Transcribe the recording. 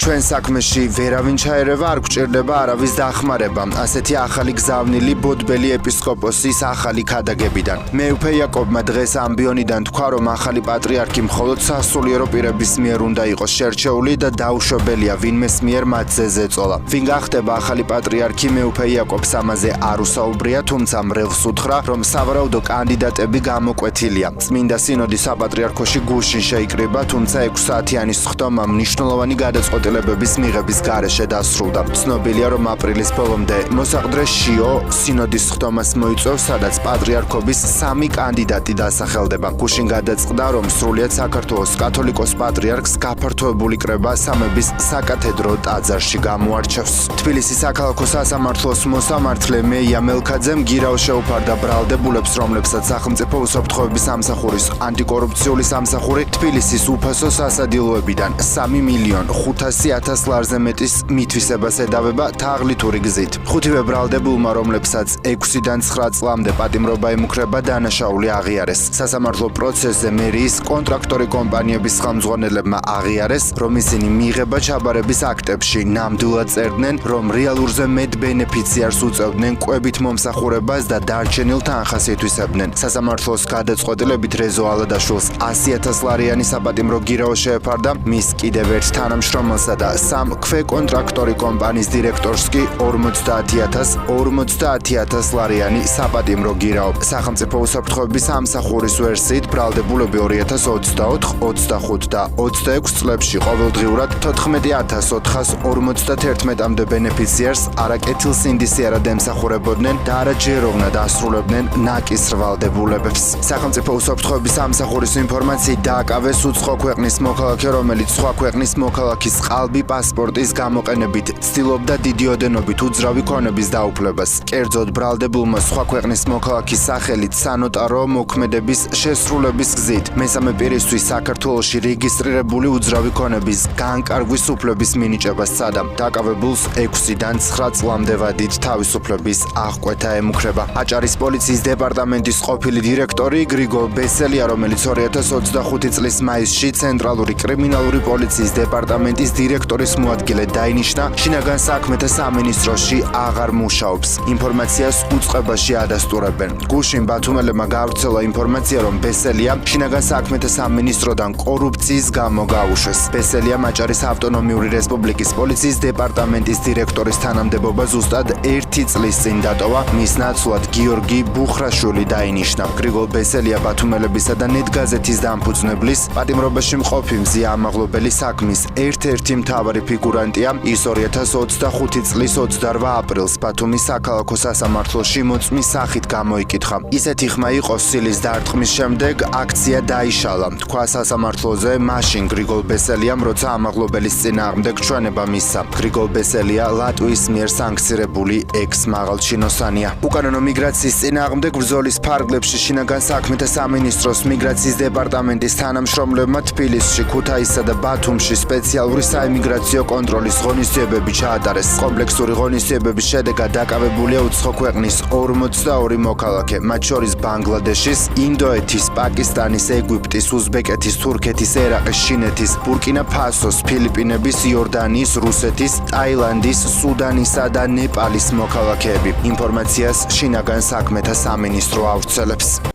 ჩვენ საქმეში ვერავინ ჩაერევა, არ გვჭირდება არავის დახმარება. ასეთი ახალი გზავნილი ბოდბელი ეპისკოპოსის ახალი ქადაგებიდან. მეუფე იაკობმა დღეს ამბიონიდან თქვა, რომ ახალი პატრიარქი მხოლოდ სასულიერო პირების მიერ უნდა იყოს შერჩეული და დაუშვებელია ვინმეს მიერ მათზე ზეწოლა. ვინ გახდება ახალი პატრიარქი, მეუფე იაკობს ამაზე არ უსაუბრია, თუმცა მრევლს უთხრა, რომ სავარაუდო კანდიდატები გამოკვეთილია. წმინდა სინოდი საპატრიარქოში გუშინ შეიკრიბა, თუმცა 6 საათიანი სხდომა მნიშვნელოვანი გადაწყვეტილებების მიღების გარეშე დასრულდა. ცნობილია, რომ აპრილის ბოლომდე მოსაყდრე შიო სინოდის სხდომას მოიწვევს, სადაც პატრიარქობის 3 კანდიდატი დასახელდება. გუშინ გადაწყდა, რომ სრულიად საქართველოს კათოლიკოს პატრიარქს გაფართოებული კრება სამების საკათედრო ტაძარში გამოარჩევს. თბილისის საქალაქო სასამართლოს მოსამართლე მეია მელქაძემ გირაოს შეუფარდა ბრალდებულებს, რომლებსაც სახელმწიფო უსაფრთხოების სამსახურის ანტიკორუფციული სამსახური თბილისის უფასო სასადილოებიდან 3.500.000 ლარზე მეტის მითვისებას ედავება თაღლითური გზით. 5 ბრალდებულმა, რომლებსაც 6-დან 9 წლამდე პატიმრობა ემუქრება, დანაშაული აღიარეს. სასამართლო პროცესზე მერიის კონტრაქტორი კომპანიების ხელმძღვანელებმა აღიარეს, რომ ისინი მიღება ჩაბარების აქტებში ნამდვილად წერდნენ, რომ რეალურზე მეტ ბენეფიციარს უწევდნენ კვებით მომსახურებას და დარჩენილ თანხას ითვისებდნენ. სასამართლოს გადაწყვეტილებით რეზო ალადაშვილს 100.000 ლარიანი საპატიმრო გირაო შეეფარდა, მის კიდევ ერთ თანამშრომელსა და 3 ქვეკონტრაქტორი კომპანიის დირექტორს კი 50.000 ლარიანი საპატიმრო გირაო. სახელმწიფო უსაფრთხოების სამსახურის ვერსიით ბრალდებულები 2024, 25 და 26 წლებში ყოველდღიურად 14.451-მდე ბენეფიციარს არაკეთილსინდისიერად ემსახურებოდნენ და არაჯეროვნად ასრულებდნენ ნაკის ვალდებულებებს. სახელმწიფო უსაფრთხოების სამსახურის ინფორმაციით დააკავეს უცხო ქვეყნის მოქალაქე, რომელიც სხვა ქვეყნის მოქალაქის ყალბი პასპორტის გამოყენებით ცდილობდა დიდი ოდენობით უძრავი ქონების დაუფლებას. კერძოდ, ბრალდებულმა სხვა ქვეყნის მოქალაქის სახელით სანოტარო მოქმედების შესრულების გზით მესამე პირისთვის საქართველოში რეგისტრირებული უძრავი ქონების განკარგვის უფლების მინიჭებას სცადა. დაკავებულს 6-დან 9 წლამდე ვადით თავისუფლების აღკვეთა ემუქრება. აჭარის პოლიციის დეპარტამენტის ყოფილი დირექტორი გრიგოლ ბესელია, რომელიც 2025 წლის მაისში ცენტრალური კრიმინალური პოლიციის დეპარტამენტის დირექტორის მოადგილედ დაინიშნა, შინაგან საქმეთა სამინისტროში აღარ მუშაობს. ინფორმაციას უწყებაში ადასტურებენ. გუშინ ბათუმელებმა გაავრცელა ინფორმაცია, რომ ბესელია შინაგან საქმეთა სამინისტროდან კორუფციის გამო გაუშვეს. ბესელიამ აჭარის ავტონომიური რესპუბლიკის პოლიციის დეპარტამენტის დირექტორის თანამდებობა ზუსტად 1 წლის წინ დატოვა, მის ნაცვლად გიორგი ბუხრაშვილი დაინიშნა. გრიგოლ ბესელია ბათუმელებისა და ნეტგაზეთის დამფუძნებლის, პატიმრობაში მყოფი მზია ამაღლობელი საქმის ერთ-ერთი მთავარი ფიგურანტია. ის 2025 წლის 28 აპრილს ბათუმის საქალაქო სასამართლოში მოწმის სახით გამოიკითხა. ისეთი ხმა იყო სილის დარტყმის შემდეგ აქცია დაიშალა. თქვა სასამართლოზე მაშინ გრიგოლ ბესელიამ, როცა ამაღლობელის წინააღმდეგ ჩვენება მისცა. გრიგოლ ბესელია ლატვიის მიერ სანქცირებული ექს-მაღალჩინოსანია. უკანონო მიგრაციის წინააღმდეგ ბრძოლის ფარგლებში შინაგან საქმეთა სამინისტროს მიგრაციის დეპარტამენტის თანამშრომლებმა თბილისში, ქუთაისსა და ბათუმში სპეციალური საიმიგრაციო კონტროლის ღონისძიებები ჩაატარეს. კომპლექსური ღონისძიებების შედეგად დაკავებულია უცხო ქვეყნის 42 მოქალაქე, მათ შორის ბანგლადეშის, ინდოეთის, პაკისტანის, ეგვიპტის, უზბეკეთის, თურქეთის, ერაყის, ჩინეთის, ბურკინა ფასოს, ფილიპინების, იორდანიის, რუსეთის, ტაილანდის, სუდანისა და ნეპალის მოქალაქეები. ინფორმაციას შინაგან საქმეთა სამინისტრო ავრცელებს.